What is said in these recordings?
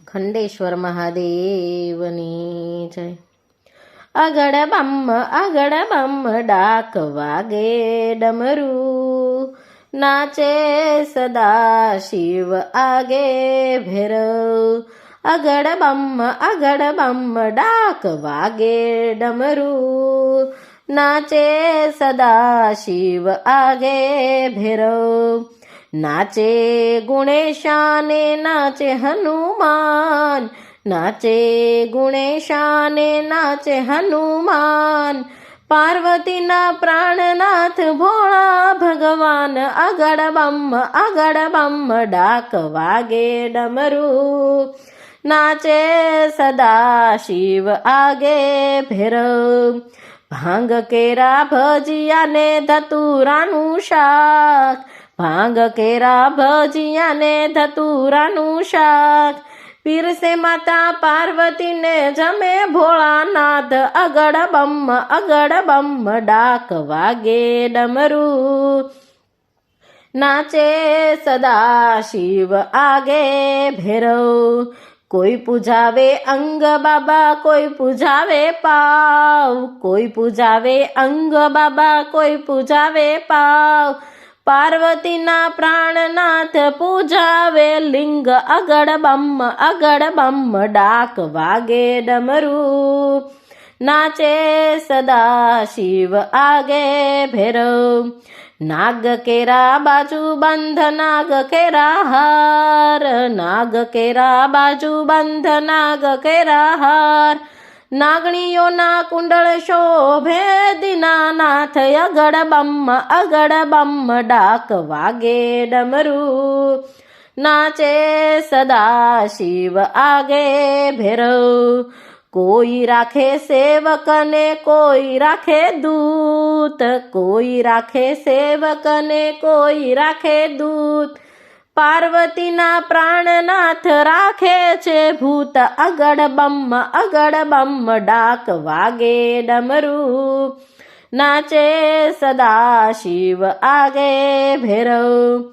ખંડેશ્વર મહાદેવની જય। આગળ બમ ડાક વાગે ડમરું, નાચે સદા શિવ આગે ભૈરવ। આગળ બમ ડાક વાગે ડમરું, નાચે સદા શિવ આગે ભૈરવ। નાચે ગુણેશાને નાચે હનુમાન, નાચે ગુણેશાને નાચે હનુમાન। પાર્વતીના પ્રાણનાથ ભોળા ભગવાન, આગળ બમ ડાક વાગે ડમરું, નાચે સદા શિવ આગે ભૈરવ। ભાંગ કેરા ભજીયા ને ધતુરાનું શાક, ભાંગ કેરા ભજીયા ને ધતુરાનું શાક। પીરસે માતા પાર્વતીને જમે ભોળાનાથ, આગળ બમ ડાક વાગે ડમરું, નાચે સદા શિવ આગે ભૈરવ। કોઈ પૂજાવે અંગ બાબા, કોઈ પૂજાવે પાવ, કોઈ પૂજાવે અંગ બાબા, કોઈ પૂજાવે પાવ। પાર્વતીના પ્રાણનાથ પૂજાવે લિંગ, આગળ બમ ડાક વાગે ડમરું, નાચે સદા શિવ આગે ભૈરવ। નાગ કેરા બાજુ બંધ નાગ કેરા હાર, નાગ કેરા બાજુ બંધ નાગ કેરા હાર। નાગણીઓના કુંડળ શોભે દીનાનાથ, આગળ બમ ડાક વાગે ડમરું, નાચે સદા શિવ આગે ભૈરવ। કોઈ રાખે સેવક ને કોઈ રાખે દૂત, કોઈ રાખે સેવક ને કોઈ રાખે દૂત। પાર્વતીના પ્રાણનાથ રાખે છે ભૂત, આગળ બમ ડાક વાગે ડમરું, નાચે સદા શિવ આગે ભૈરવ।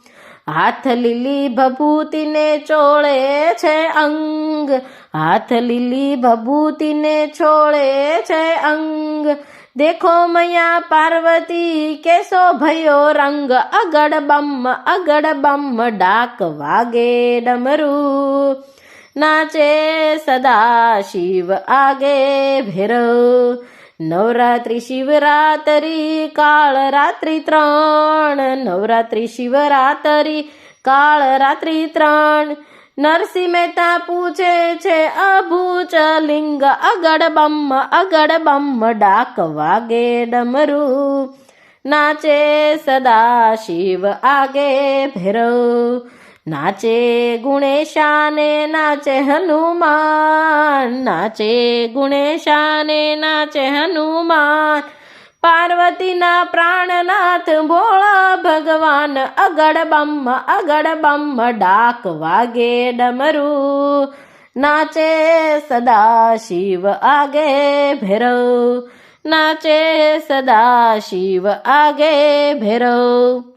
હાથ લીલી ભભૂતિને ચોળે છે અંગ, હાથ લીલી ભભૂતિને ચોળે છે અંગ। દેખો મૈયા પાર્વતી કેસો ભયો રંગ, આગળ બમ ડાક વાગે ડમરું, નાચે સદા શિવ આગે ભૈરવ। નવરાત્રિ શિવરાત્રી કાળ રાત્રિ 3, નવરાત્રિ શિવરાત્રી કાળ રાત્રિ 3। નરસિંહ મહેતા પૂછે છે અભૂચ લિંગ, આગળ બમ ડાક વાગે ડમરું, નાચે સદા શિવ આગે ભૈરવ। નાચે ગુણેશાને નાચે હનુમાન, નાચે ગુણેશાને નાચે હનુમાન। પાર્વતીના પ્રાણનાથ ભોળા ભગવાન, આગળ બમ ડાક વાગે ડમરું, નાચે સદા શિવ આગે ભૈરવ, નાચે સદા શિવ આગે ભૈરવ।